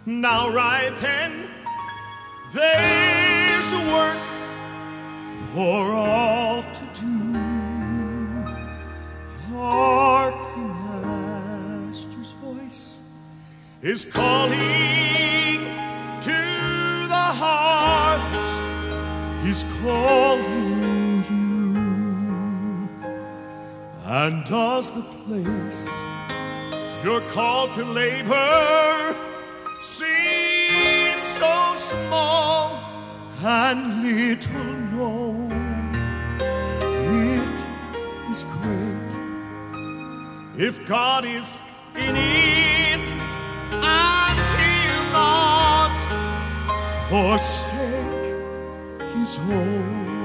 now ripen. There's work for all to do. Hark, the Master's voice is calling to the harvest. He's calling you. And does the place you're called to labor seem so small and little known? It is great if God is in it, and He'll not forsake His own.